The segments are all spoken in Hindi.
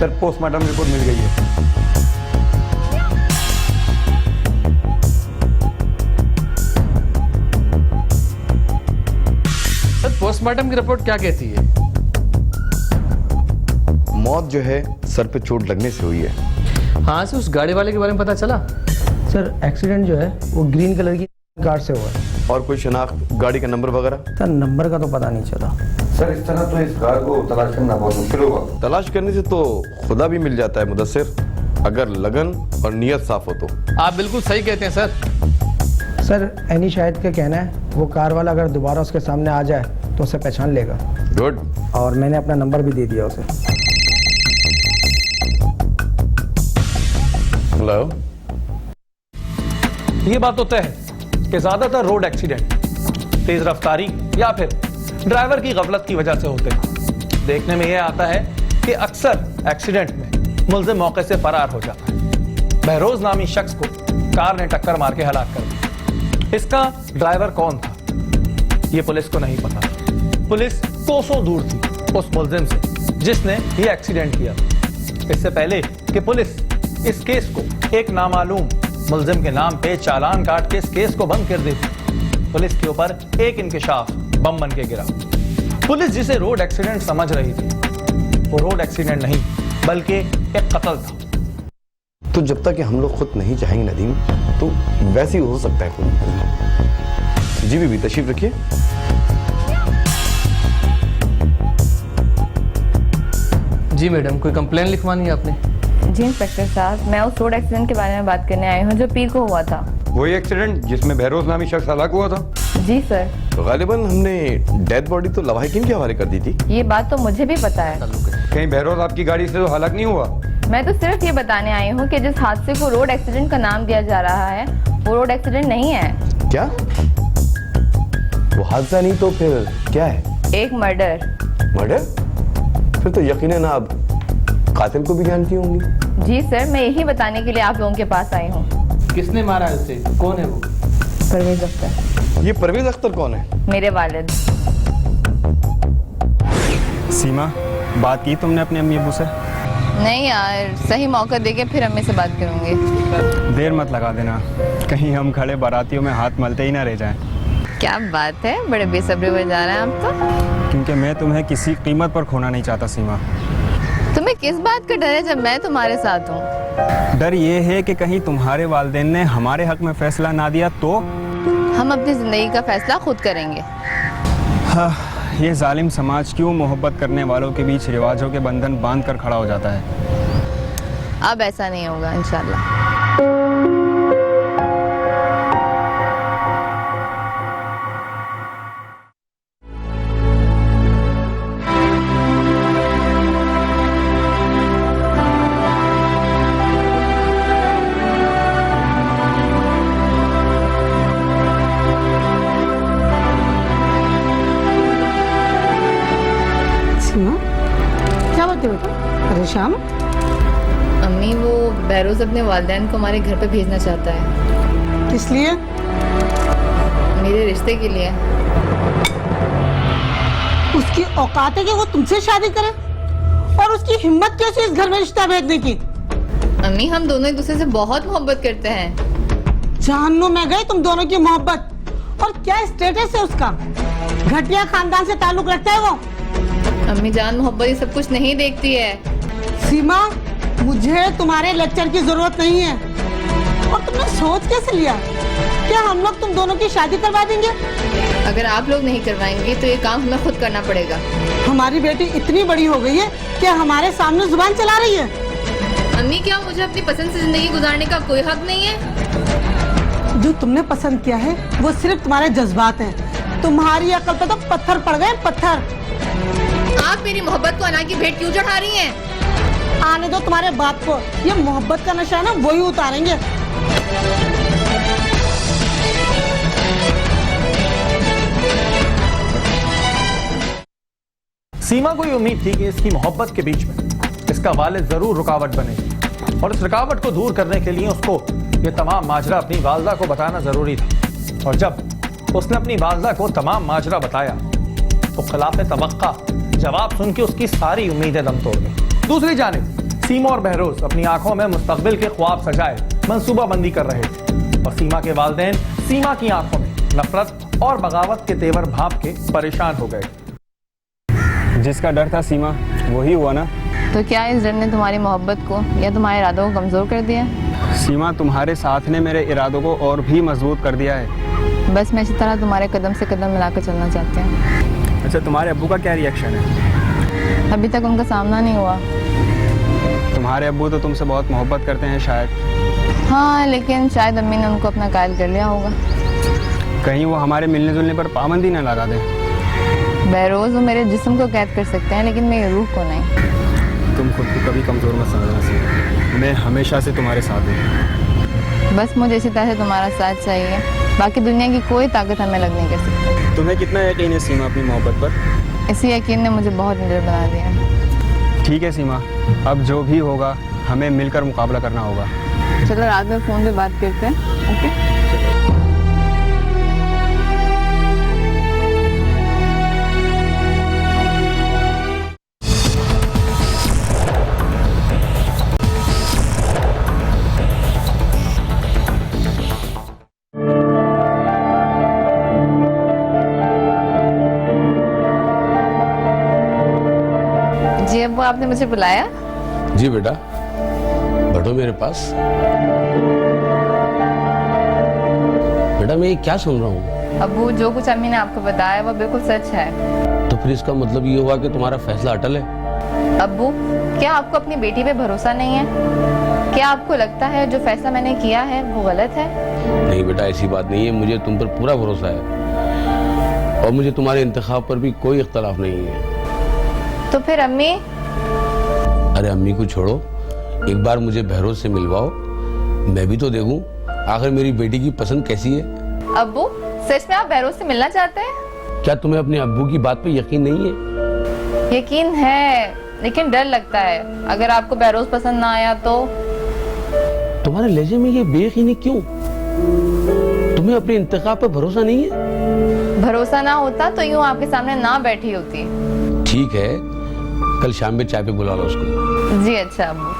सर पोस्टमार्टम रिपोर्ट मिल गई है। सर पोस्टमार्टम की रिपोर्ट क्या कहती है? मौत जो है सर पे चोट लगने से हुई है। हाँ से उस गाड़ी वाले के बारे में पता चला? सर एक्सीडेंट जो है वो ग्रीन कलर की कार से हुआ है। और कोई शनाख्त, गाड़ी का नंबर वगैरह? सर नंबर का तो पता नहीं चला। सर इस तरह तो इस कार को तलाश करना बहुत मुश्किल होगा। तलाश करने से तो खुदा भी मिल जाता है मुदस्सिर, अगर लगन और नियत साफ हो तो। आप बिल्कुल सही कहते हैं सर। सर एनी शाहिद का कहना है वो कार वाला अगर दोबारा उसके सामने आ जाए तो उसे पहचान लेगा। गुड। और मैंने अपना नंबर भी दे दिया उसे। हेलो। ये बात तो तय है कि ज्यादातर रोड एक्सीडेंट तेज रफ्तारी या फिर ड्राइवर की गफलत की वजह से होते हैं। देखने में यह आता है कि अक्सर एक्सीडेंट में मुल्जिम मौके से फरार हो जाता है। बहरोज नामी शख्स को कार ने टक्कर मार के हलाक कर दिया। इसका ड्राइवर कौन था ये पुलिस को नहीं पता। पुलिस कोसों दूर थी उस मुल्जिम से जिसने ये एक्सीडेंट किया। इससे पहले कि पुलिस इस केस को एक नामालूम मुल्जिम के नाम पे चालान काट के इस केस को बंद कर देती, पुलिस के ऊपर एक इंकशाफ बम बन के गिरा। पुलिस जिसे रोड एक्सीडेंट समझ रही थी वो रोड एक्सीडेंट नहीं बल्कि एक कत्ल था। तो जब तक कि हम लोग खुद नहीं चाहेंगे नदीम, तो वैसे ही हो सकता है खुद। जी बीबी तशरीफ रखिए। जी मैडम, कोई कंप्लेन लिखवानी है आपने? जी इंस्पेक्टर साहब, मैं उस रोड एक्सीडेंट के बारे में बात करने आई हूँ जो पीर को हुआ था। वही एक्सीडेंट जिसमें बहरोज नामी शख्स हलाक हुआ था? जी सर। तो गालिबन हमने डेड बॉडी तो लवाहिकीन के हवाले कर दी थी। ये बात तो मुझे भी पता है। कहीं बहरोज आपकी गाड़ी से तो हलाक नहीं हुआ? मैं तो सिर्फ ये बताने आई हूँ कि जिस हादसे को रोड एक्सीडेंट का नाम दिया जा रहा है वो रोड एक्सीडेंट नहीं है। क्या? वो हादसा नहीं तो फिर क्या है? एक मर्डर। मर्डर? फिर तो यकीनन आप कातिल को भी जानती होंगी। जी सर, मैं यही बताने के लिए आप लोगों के पास आई हूँ। किसने मारा है उसे? कौन है वो? परवेज अख्तर। ये परवेज अख्तर कौन है? मेरे वालिद। सीमा, बात की तुमने अपने अम्मी अब्बू से? नहीं यार, सही मौका देके फिर अम्मी से बात करूंगी। देर मत लगा देना, कहीं हम खड़े बारातियों में हाथ मलते ही ना रह जाएं। क्या बात है, बड़े बेसब्री हो जा रहे हैं आप तो। क्योंकि मैं तुम्हें किसी कीमत पर खोना नहीं चाहता सीमा। तुम्हें किस बात का डर है जब मैं तुम्हारे साथ हूँ? डर ये है कि कहीं तुम्हारे वालिदैन ने हमारे हक में फैसला ना दिया तो? हम अपनी जिंदगी का फैसला खुद करेंगे। हाँ, ये जालिम समाज क्यों मोहब्बत करने वालों के बीच रिवाजों के बंधन बांध कर खड़ा हो जाता है। अब ऐसा नहीं होगा इंशाल्लाह। क्या बात है बेटा, परेशान? अम्मी, वो बहरोज अपने वालिदैन को हमारे घर पे भेजना चाहता है। किस लिए? मेरे रिश्ते के लिए। उसकी औकात है कि वो तुमसे शादी करे? और उसकी हिम्मत कैसे इस घर में रिश्ता भेजने की? अम्मी, हम दोनों एक दूसरे से बहुत मोहब्बत करते हैं। जहन्नुम में गए तुम दोनों की मोहब्बत। और क्या स्टेटस है उसका? घटिया खानदान से ताल्लुक रखता है वो। अम्मी जान, मोहब्बत ये सब कुछ नहीं देखती है। सीमा, मुझे तुम्हारे लेक्चर की जरूरत नहीं है। और तुमने सोच कैसे लिया? क्या हम लोग तुम दोनों की शादी करवा देंगे? अगर आप लोग नहीं करवाएंगे तो ये काम हमें खुद करना पड़ेगा। हमारी बेटी इतनी बड़ी हो गई है कि हमारे सामने जुबान चला रही है। अम्मी, क्या मुझे अपनी पसंद से जिंदगी गुजारने का कोई हक नहीं है? जो तुमने पसंद किया है वो सिर्फ तुम्हारे जज्बात हैं। तुम्हारी अकल पे तो पत्थर पड़ गए, पत्थर। आप मेरी मोहब्बत को अना की भेंट क्यों चढ़ा रही हैं? आने दो तुम्हारे बाप को, ये मोहब्बत का नशा ना वही उतारेंगे। सीमा को ये उम्मीद थी कि इसकी मोहब्बत के बीच में इसका वालिद जरूर रुकावट बनेगी और इस रुकावट को दूर करने के लिए उसको ये तमाम माजरा अपनी वालदा को बताना जरूरी था। और जब उसने अपनी वालदा को तमाम माजरा बताया तो खिलाफ तवक्का जवाब सुन के उसकी सारी उम्मीदें दम तोड़ गई। दूसरी जानिब सीमा और बहरोज अपनी आंखों में मुस्तकबिल के ख्वाब सजाए मंसूबाबंदी कर रहे थे और सीमा के वालिदैन सीमा की आंखों में नफरत और बगावत के तेवर भाप के परेशान हो गए। जिसका डर था सीमा वही हुआ ना। तो क्या इस डर ने तुम्हारी मोहब्बत को या तुम्हारे इरादों को कमज़ोर कर दिया? सीमा, तुम्हारे साथ ने मेरे इरादों को और भी मजबूत कर दिया है। बस मैं इसी तरह तुम्हारे कदम से कदम मिलाकर चलना चाहती हूँ। अच्छा, तुम्हारे अब्बू का क्या रिएक्शन है? अभी तक उनका सामना नहीं हुआ। तुम्हारे अब्बू तो तुमसे बहुत मोहब्बत करते हैं शायद। हाँ, लेकिन शायद अम्मी ने उनको अपना कायल कर लिया होगा। कहीं वो हमारे मिलने जुलने पर पाबंदी न लगा दें। बहरोज वो मेरे जिस्म को कैद कर सकते हैं लेकिन मेरी रूह को नहीं। तुम खुद को कभी कमज़ोर मत समझना सीमा, मैं हमेशा से तुम्हारे साथ हूँ। बस मुझे इसी तरह से तुम्हारा साथ चाहिए, बाकी दुनिया की कोई ताकत हमें लग नहीं कर सकती। तुम्हें कितना यकीन है सीमा अपनी मोहब्बत पर? इसी यकीन ने मुझे बहुत निडर बना दिया। ठीक है सीमा, अब जो भी होगा हमें मिलकर मुकाबला करना होगा। चलो रात में फ़ोन पे बात करते हैं। ओके। जी अब्बू, आपने मुझे बुलाया? जी बेटा, बैठो मेरे पास। बेटा मैं ये क्या सुन रहा हूँ? अब्बू, जो कुछ अम्मी ने आपको बताया वो बिल्कुल सच है। तो फिर इसका मतलब ये हुआ कि तुम्हारा फैसला अटल है? अब्बू, क्या आपको अपनी बेटी पे भरोसा नहीं है? क्या आपको लगता है जो फैसला मैंने किया है वो गलत है? नहीं बेटा, ऐसी बात नहीं है, मुझे तुम पर पूरा भरोसा है और मुझे तुम्हारे इंतखाब पर भी कोई इख्तलाफ नहीं है। तो फिर अम्मी? अरे अम्मी को छोड़ो, एक बार मुझे बहरोज से मिलवाओ, मैं भी तो देखूं आखिर मेरी बेटी की पसंद कैसी है। अब्बू, सच में आप बहरोज से मिलना चाहते हैं? क्या तुम्हें अपने अब्बू की बात पे यकीन नहीं है? यकीन है, लेकिन डर लगता है अगर आपको बहरोज पसंद ना आया तो। तुम्हारे लहजे में ये बेयकीनी क्यों? तुम्हें अपने इंतखाब पर भरोसा नहीं है? भरोसा ना होता तो यूं आपके सामने ना बैठी होती। ठीक है, कल शाम में चाय पे बुला लो उसको। जी अच्छा अब्बू।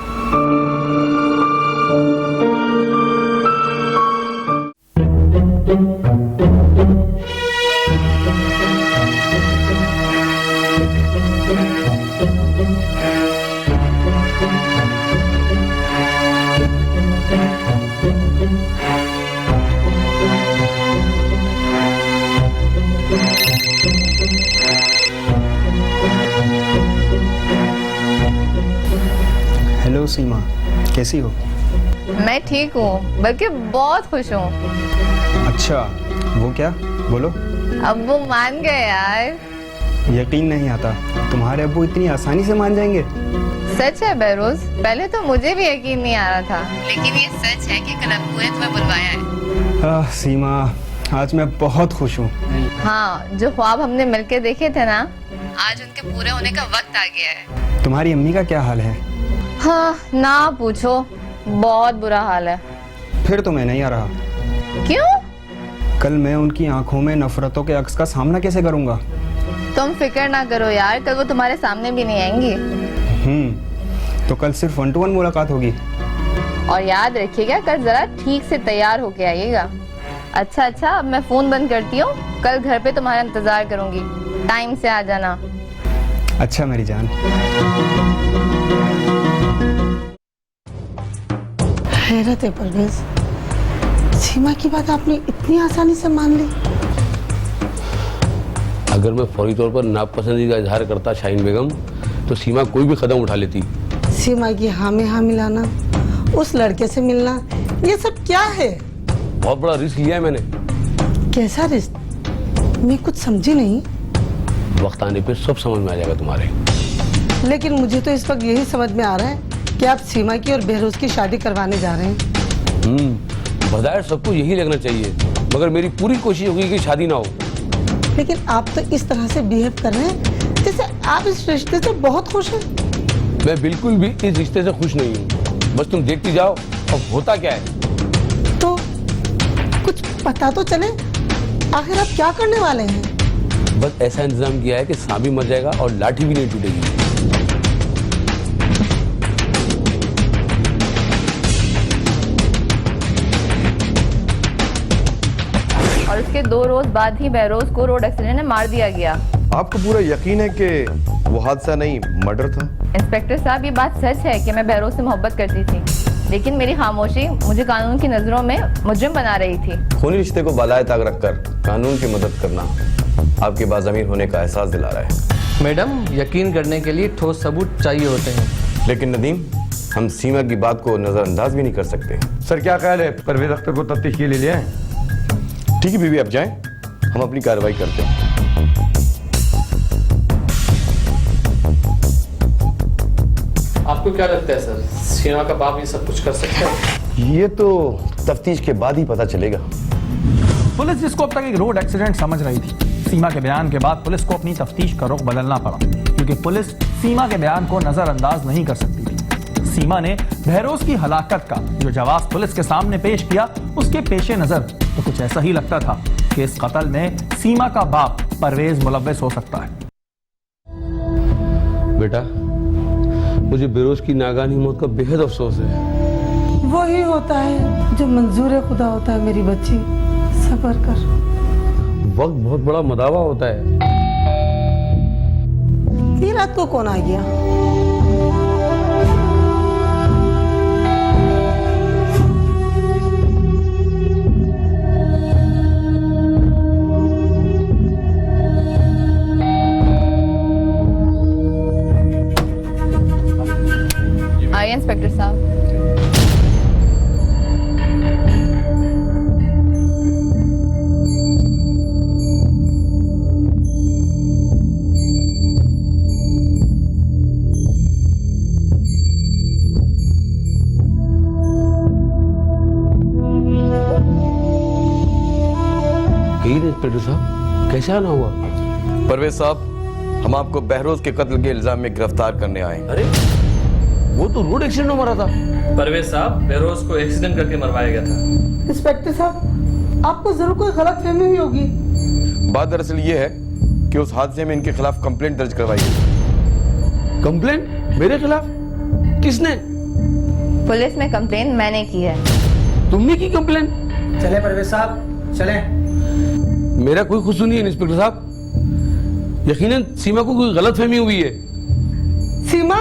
हेलो सीमा, कैसी हो? मैं ठीक हूँ, बल्कि बहुत खुश हूँ। अच्छा, वो क्या? बोलो। अब्बू मान गए यार। यकीन नहीं आता, तुम्हारे अब्बू इतनी आसानी से मान जाएंगे? सच है बहरोज, पहले तो मुझे भी यकीन नहीं आ रहा था, लेकिन ये सच है कि कल अब्बू ने तुम्हें बुलवाया है। सीमा, आज मैं बहुत खुश हूँ। हाँ, जो ख्वाब हमने मिलके देखे थे ना, आज उनके पूरे होने का वक्त आ गया है। तुम्हारी अम्मी का क्या हाल है? हाँ, ना पूछो, बहुत बुरा हाल है। फिर तो मैं नहीं आ रहा। क्यों? कल मैं उनकी आंखों में नफरतों के अक्स का सामना कैसे करूंगा? तुम फिक्र ना करो यार, कल वो तुम्हारे सामने भी नहीं आएंगी। तो कल सिर्फ 1-to-1 मुलाकात होगी। और याद रखिएगा, कल जरा ठीक से तैयार होके आइएगा। अच्छा, अब मैं फोन बंद करती हूँ, कल घर पे तुम्हारा इंतजार करूंगी, टाइम से आ जाना। अच्छा मेरी जान। हैरत है परवेज, सीमा की बात आपने इतनी आसानी से मान ली। अगर मैं फौरी तौर पर नापसंदी का इजहार करता शाहीन बेगम, तो सीमा कोई भी कदम उठा लेती। सीमा की हाँ में हाँ मिलाना, उस लड़के से मिलना, ये सब क्या है? बहुत बड़ा रिस्क लिया है मैंने। कैसा रिस्क? मैं कुछ समझी नहीं। वक्त आने पे सब समझ में आ जाएगा तुम्हारे। लेकिन मुझे तो इस वक्त यही समझ में आ रहा है कि आप सीमा की और बहरोज की शादी करवाने जा रहे हैं। बज़ाहिर सबको यही लगना चाहिए, मगर मेरी पूरी कोशिश होगी कि शादी ना हो। लेकिन आप तो इस तरह से बिहेव कर रहे हैं जैसे आप इस रिश्ते से बहुत खुश हैं। मैं बिल्कुल भी इस रिश्ते से खुश नहीं हूँ, बस तुम देखती जाओ अब होता क्या है। तो कुछ पता तो चले, आखिर आप क्या करने वाले हैं? बस ऐसा इंतजाम किया है कि सांप भी मर जाएगा और लाठी भी नहीं टूटेगी। उसके 2 रोज बाद ही बहरोज को रोड एक्सीडेंट में मार दिया गया। आपको पूरा यकीन है कि वो हादसा नहीं मर्डर था? इंस्पेक्टर साहब, ये बात सच है कि मैं बहरोज से मोहब्बत करती थी, लेकिन मेरी खामोशी मुझे कानून की नजरों में मुजरिम बना रही थी। खूनी रिश्ते को बालाए ताक रखकर कानून की मदद करना आपके बाज़मीर होने का एहसास दिला रहा है। मैडम, यकीन करने के लिए ठोस सबूत चाहिए होते हैं। लेकिन नदीम, हम सीमा की बात को नजरअंदाज भी नहीं कर सकते। सर क्या ख्याल है, परवेज अख्तर को तफ्तीश के लिए ले आए? ठीक है बीवी, आप जाएं, हम अपनी कार्रवाई करते हैं। आपको क्या लगता है सर, सीमा का बाप ये सब कुछ कर सकता है? ये तो तफ्तीश के बाद ही पता चलेगा। पुलिस जिसको अब तक एक रोड एक्सीडेंट समझ रही थी, सीमा के बयान के बाद पुलिस को अपनी तफ्तीश का रुख बदलना पड़ा, क्योंकि पुलिस सीमा के बयान को नजरअंदाज नहीं कर सकती थी। सीमा ने बहरोज की हलाकत का जो जवाब पुलिस के सामने पेश किया, उसके पेशे नजर तो कुछ ऐसा ही लगता था कि इस कत्ल में सीमा का बाप परवेज मुलव्वस हो सकता है। बेटा, मुझे बेरोज की नागानी मौत का बेहद अफसोस है। वही होता है जो मंजूर खुदा होता है मेरी बच्ची, सब्र कर। वक्त बहुत बड़ा मदावा होता है। ये रात को कौन आ गया? आइए इंस्पेक्टर साहब। इंस्पेक्टर साहब, कैसे आना हुआ? परवेज साहब, हम आपको बहरोज के कत्ल के इल्जाम में गिरफ्तार करने आए। अरे, वो तो रोड एक्सीडेंट में मरा था। परवेज साहब, बहरोज को एक्सीडेंट करके मरवाया गया था। इंस्पेक्टर साहब, आपको जरूर कोई गलतफहमी हुई होगी। बात दरअसल ये है कि उस हादसे में इनके खिलाफ कंप्लेंट दर्ज करवाई गई। कंप्लेंट मेरे खिलाफ? किसने? पुलिस में कंप्लेन मैंने की है। तुमने की कंप्लेंट? चले परवेज साहब, चले। मेरा कोई कसूर नहीं है इंस्पेक्टर साहब। यकीनन सीमा को कोई गलतफहमी हुई है। सीमा,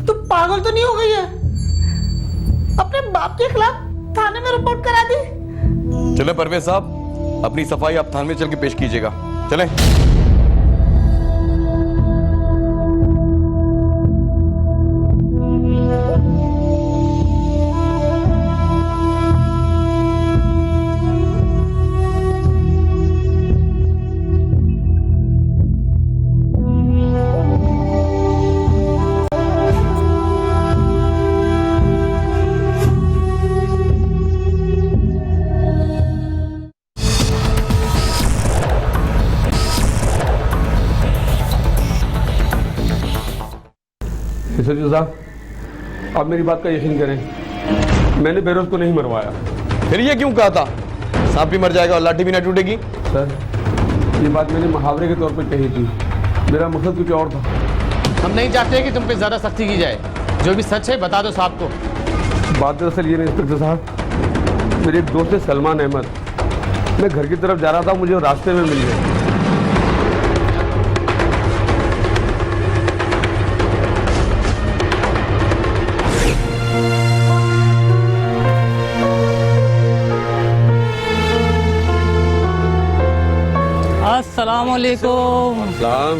तू पागल तो नहीं हो गई है? अपने बाप के खिलाफ थाने में रिपोर्ट करा दी। चले परवेज साहब, अपनी सफाई आप थाने में चल के पेश कीजिएगा। चलें। इंस्पेक्टर साहब, आप मेरी बात का यकीन करें, मैंने बहरोज को नहीं मरवाया। फिर ये क्यों कहा था? सांप भी मर जाएगा और लाठी भी ना टूटेगी। सर, ये बात मैंने मुहावरे के तौर पर कही थी, मेरा मकसद कुछ और था। हम नहीं चाहते कि तुम पे ज्यादा सख्ती की जाए, जो भी सच है बता दो साहब को। बात दरअसल ये नहीं इंस्पेक्टर साहब, मेरे एक दोस्त है सलमान अहमद, मैं घर की तरफ जा रहा था, मुझे रास्ते में मिल गए। अस्सलामुअलैकुम।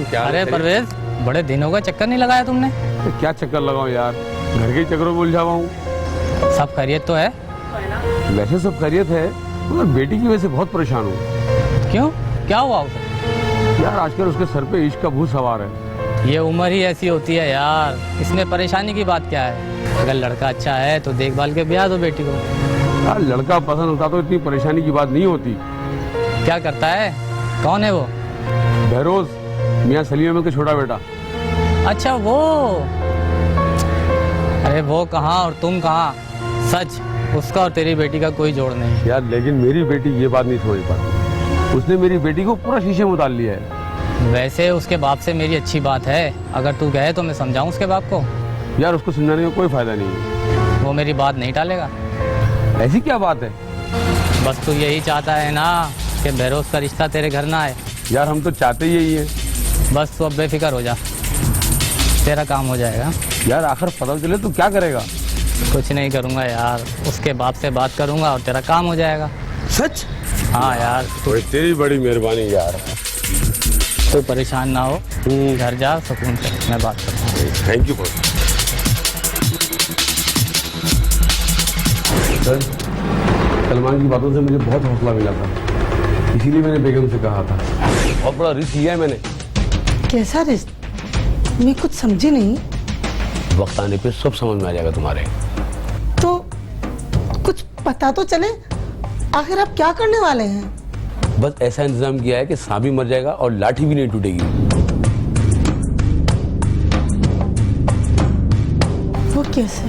क्या? अरे परवेज, बड़े दिनों का चक्कर नहीं लगाया तुमने? क्या चक्कर लगाऊं यार, घर के चक्करों में उलझा हुआ हूँ। सब खैरियत तो है? वैसे सब खैरियत है, मगर बेटी की वजह से बहुत परेशान हूँ। क्यों, क्या हुआ उसे? यार आजकल उसके सर पे इश्क का भूत सवार है। ये उम्र ही ऐसी होती है यार, इसमें परेशानी की बात क्या है? अगर लड़का अच्छा है तो देखभाल के ब्याह दो बेटी को। यार लड़का पसंद होता तो इतनी परेशानी की बात नहीं होती। क्या करता है? कौन है वो? बहरोज, मियाँ सलीम अहमद का छोटा बेटा। अच्छा वो, अरे वो कहाँ और तुम कहाँ? सच, उसका और तेरी बेटी का कोई जोड़ नहीं। यार लेकिन मेरी बेटी ये बात नहीं समझ पाती, उसने मेरी बेटी को पूरा शीशे में उतार लिया है। वैसे उसके बाप से मेरी अच्छी बात है, अगर तू कहे तो मैं समझाऊं उसके बाप को। यार उसको समझाने का कोई फायदा नहीं है, वो मेरी बात नहीं टालेगा। ऐसी क्या बात है? बस तू यही चाहता है ना कि बहरोज का रिश्ता तेरे घर ना आए। यार हम तो चाहते ही यही है। बस तू अब बेफिक्र हो जा, तेरा काम हो जाएगा। यार आखिर पता चले तो क्या करेगा? कुछ नहीं करूँगा यार, उसके बाप से बात करूँगा और तेरा काम हो जाएगा। सच? हाँ यार, तो तेरी बड़ी मेहरबानी यार। तू परेशान ना हो, घर जा सुकून से, मैं बात करता हूँ। Thank you boss. Sir, Salman की बातों से मुझे बहुत हौसला मिला था, इसीलिए मैंने बेगम से कहा था। बहुत बड़ा रिस्क लिया है मैंने। कैसा रिस्क? मैं कुछ समझी नहीं। वक्त आने पे सब समझ में आ जाएगा तुम्हारे। तो कुछ पता तो चले, आखिर आप क्या करने वाले हैं? बस ऐसा इंतजाम किया है कि सांप भी मर जाएगा और लाठी भी नहीं टूटेगी। वो कैसे?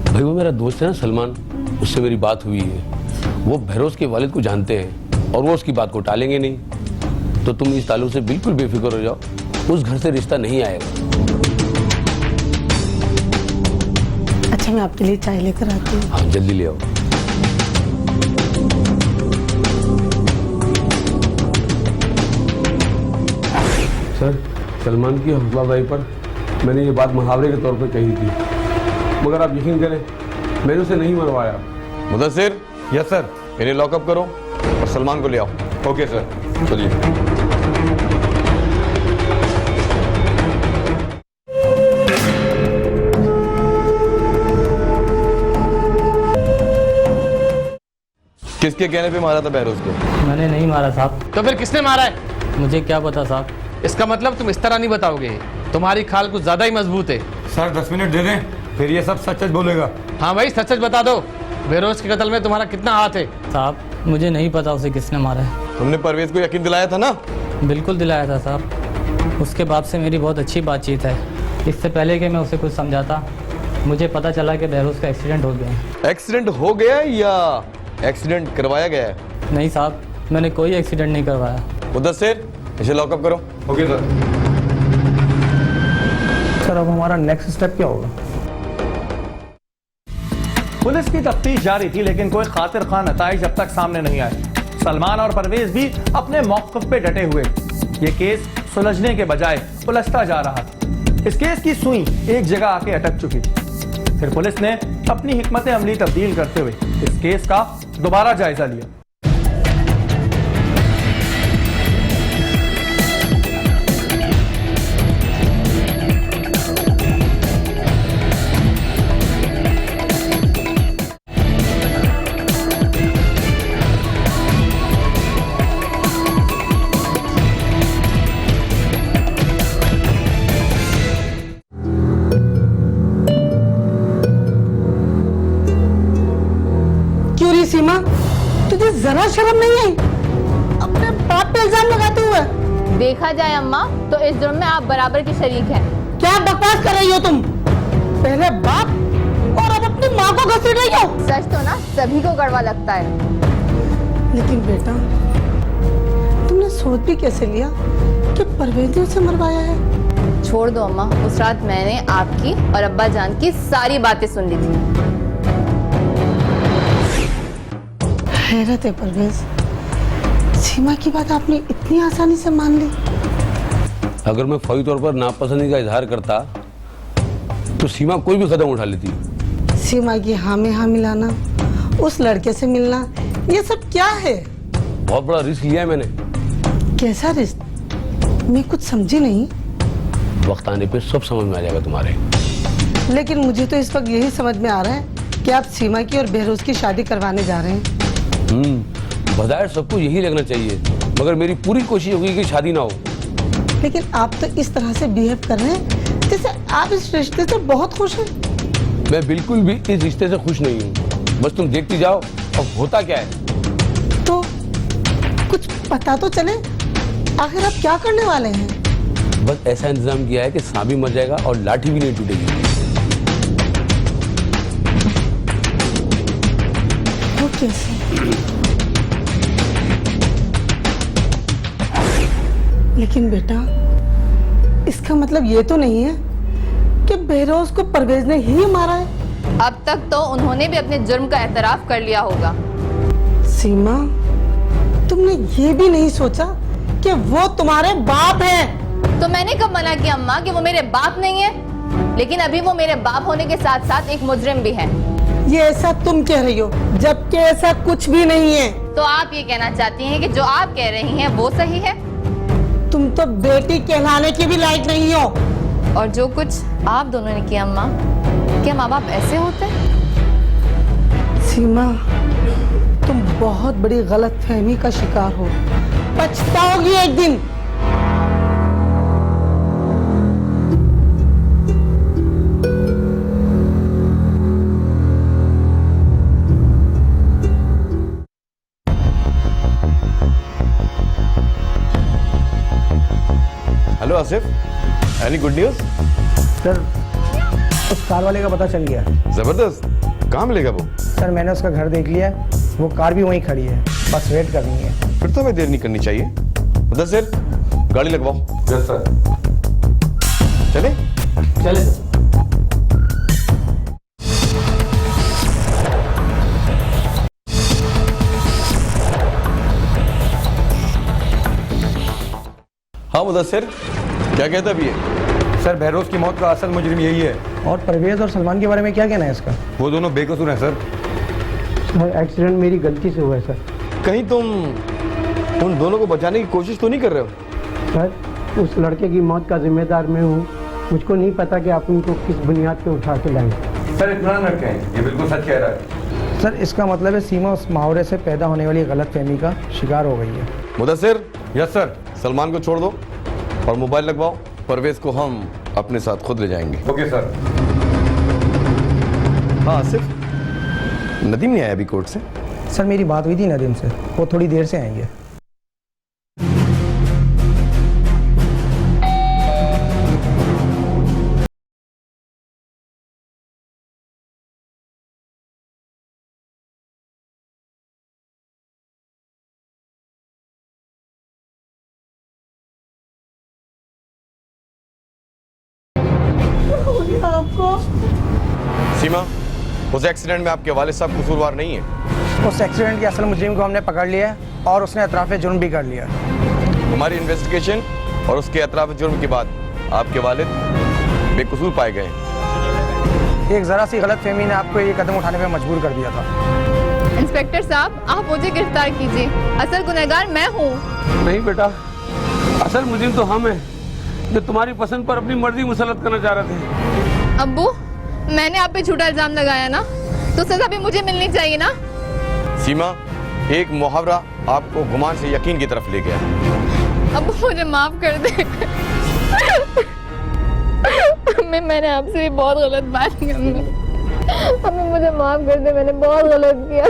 भाई वो मेरा दोस्त है ना सलमान, उससे मेरी बात हुई है। वो बहरोज के वालिद को जानते हैं और वो उसकी बात को टालेंगे नहीं। तो तुम इस ताल्लुक से बिल्कुल बेफिक्र हो जाओ, उस घर से रिश्ता नहीं आएगा। अच्छा, मैं आपके लिए चाय लेकर आती हूँ। हाँ जल्दी ले आओ। सर, सलमान की हौसला अफजाई पर मैंने ये बात मुहावरे के तौर पर कही थी, मगर आप यकीन करें मैंने उसे नहीं मरवाया। Mudassir, yes sir. इन्हें लॉकअप करो और सलमान को ले आओ। Okay sir. चलिए। किसके कहने पे मारा था बहरोज को? मैंने नहीं मारा साहब। तो फिर किसने मारा है? मुझे क्या पता साहब। इसका मतलब तुम इस तरह नहीं बताओगे, तुम्हारी खाल कुछ ज्यादा ही मजबूत है। सर 10 मिनट दे दें, फिर ये सब सच सच बोलेगा। हाँ भाई, सच सच बता दो, बहरोज के कत्ल में तुम्हारा कितना हाथ है? साहब मुझे नहीं पता उसे किसने मारा है। तुमने परवेज को यकीन दिलाया था ना? बिल्कुल दिलाया था साहब। उसके बाप से मेरी बहुत अच्छी बातचीत है। इससे पहले कि मैं उसे कुछ समझाता, मुझे पता चला कि बहरोज का एक्सीडेंट हो गया है। एक्सीडेंट हो गया या एक्सीडेंट करवाया गया है? नहीं साहब, मैंने कोई एक्सीडेंट नहीं करवाया। मुदस्सिर, इसे लॉकअप करो। Okay sir. सर अब हमारा नेक्स्ट स्टेप क्या होगा? पुलिस की तफ्तीश जारी थी, लेकिन कोई खातिर खां नताइज अब तक सामने नहीं आए। सलमान और परवेज भी अपने मौक़िफ़ पे डटे हुए। ये केस सुलझने के बजाय उलझता जा रहा था। इस केस की सुई एक जगह आके अटक चुकी थी। फिर पुलिस ने अपनी हिकमत अमली तब्दील करते हुए इस केस का दोबारा जायजा लिया। सीमा, तुझे जरा शर्म नहीं आई अपने बाप पे इल्जाम लगाते हुए? देखा जाए अम्मा तो इस जुर्म में आप बराबर की शरीक हैं। क्या बकवास कर रही हो तुम? पहले बाप और अब अपनी माँ को घसीट रही हो। सच तो ना सभी को कड़वा लगता है, लेकिन बेटा तुमने सोच भी कैसे लिया कि परवेज ने उसे मरवाया है? छोड़ दो अम्मा, उस रात मैंने आपकी और अब्बा जान की सारी बातें सुन ली थी। हैरत है परवेज, सीमा की बात आपने इतनी आसानी से मान ली। अगर मैं फौरी तौर पर नापसंदी का इजहार करता तो सीमा कोई भी कदम उठा लेती। सीमा की हाँ में हाँ मिलाना, उस लड़के से मिलना, ये सब क्या है? बहुत बड़ा रिस्क लिया है मैंने। कैसा रिस्क? मैं कुछ समझी नहीं। वक्त आने पे सब समझ में आ जाएगा तुम्हारे। लेकिन मुझे तो इस वक्त यही समझ में आ रहा है कि आप सीमा की और बहरोज की शादी करवाने जा रहे हैं। बज़ाहिर सबको यही लगना चाहिए, मगर मेरी पूरी कोशिश होगी कि शादी ना हो। लेकिन आप तो इस तरह से बिहेव कर रहे हैं जैसे आप इस रिश्ते से बहुत खुश हैं। मैं बिल्कुल भी इस रिश्ते से खुश नहीं हूँ। बस तुम देखती जाओ अब होता क्या है। तो कुछ पता तो चले, आखिर आप क्या करने वाले हैं? बस ऐसा इंतजाम किया है कि सांप भी मर जाएगा और लाठी भी नहीं टूटेगी। वो कैसे? लेकिन बेटा इसका मतलब ये तो नहीं है कि बहरोज को परवेज ने ही मारा है। अब तक तो उन्होंने भी अपने जुर्म का एतराफ कर लिया होगा। सीमा, तुमने ये भी नहीं सोचा कि वो तुम्हारे बाप हैं? तो मैंने कब मना किया अम्मा कि वो मेरे बाप नहीं है? लेकिन अभी वो मेरे बाप होने के साथ साथ एक मुजरिम भी है। ये ऐसा तुम कह रही हो, जबकि ऐसा कुछ भी नहीं है। तो आप ये कहना चाहती हैं कि जो आप कह रही हैं वो सही है? तुम तो बेटी कहलाने की भी लायक नहीं हो। और जो कुछ आप दोनों ने किया अम्मा, क्या माँ बाप ऐसे होते हैं? सीमा, तुम बहुत बड़ी गलतफहमी का शिकार हो, पछताओगी एक दिन। Hello Asif, any good news? Sir उस कार वाले का पता चल गया। जबरदस्त, कहाँ मिलेगा वो? सर मैंने उसका घर देख लिया, वो कार भी वहीं खड़ी है, बस वेट करनी है। फिर तो हमें देर नहीं करनी चाहिए। मुदस्सिर, गाड़ी लगवाओ। Yes sir. चले चले सर। हाँ मुदस्सिर, क्या कहता भी है? सर बहरोज की मौत का असल मुजरिम यही है। और परवेज और सलमान के बारे में क्या कहना है इसका? वो दोनों बेकसूर हैं सर। एक्सीडेंट मेरी गलती से हुआ है सर। कहीं तुम उन दोनों को बचाने की कोशिश तो नहीं कर रहे हो? सर उस लड़के की मौत का जिम्मेदार मैं हूँ, मुझको नहीं पता कि आप उनको किस बुनियाद पे उठा के लाए। सर इतना न रखें, ये बिल्कुल सच कह रहा है। सर इसका मतलब है सीमा उस मुहावरे से पैदा होने वाली गलतफहमी का शिकार हो गई है। Mudassir, yes sir. सलमान को छोड़ दो और मोबाइल लगवाओ। परवेज को हम अपने साथ खुद ले जाएंगे। Okay sir. हाँ आसिफ, नदीम नहीं आया अभी कोर्ट से? सर मेरी बात हुई थी नदीम से, वो थोड़ी देर से आएंगे। आपको सीमा, उस एक्सीडेंट में आपके वालिद साहब कसूरवार नहीं है। उस एक्सीडेंट के असल मुजरिम को हमने पकड़ लिया है और उसने अतराफ़े जुर्म भी कर लिया। हमारी इन्वेस्टिगेशन और उसके अतराफ़ जुर्म के बाद आपके वालिद बेकसूर पाए गए। एक ज़रा सी गलतफहमी ने आपको ये कदम उठाने पे मजबूर कर दिया था। इंस्पेक्टर साहब, आप मुझे गिरफ्तार कीजिए, असल गुनहगार मैं हूँ। नहीं बेटा, असल मुजरिम तो हम हैं जो तुम्हारी पसंद पर अपनी मर्जी मुसलत करना चाह रहे थे। अब्बू, मैंने आप पे झूठा इल्जाम लगाया ना, तो सजा भी मुझे मिलनी चाहिए ना। सीमा, एक मुहावरा आपको गुमान से यकीन की तरफ ले गया। अब्बू मुझे माफ कर दे। मैंने आपसे भी बहुत गलत बात की। अम्मी मुझे माफ कर दे, मैंने बहुत गलत किया।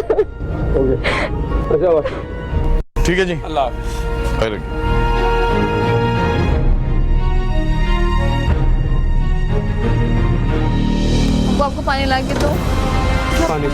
ठीक है जी, अल्लाह हाफिज़। खैर रखिए। आपको पानी ला के दो। पानी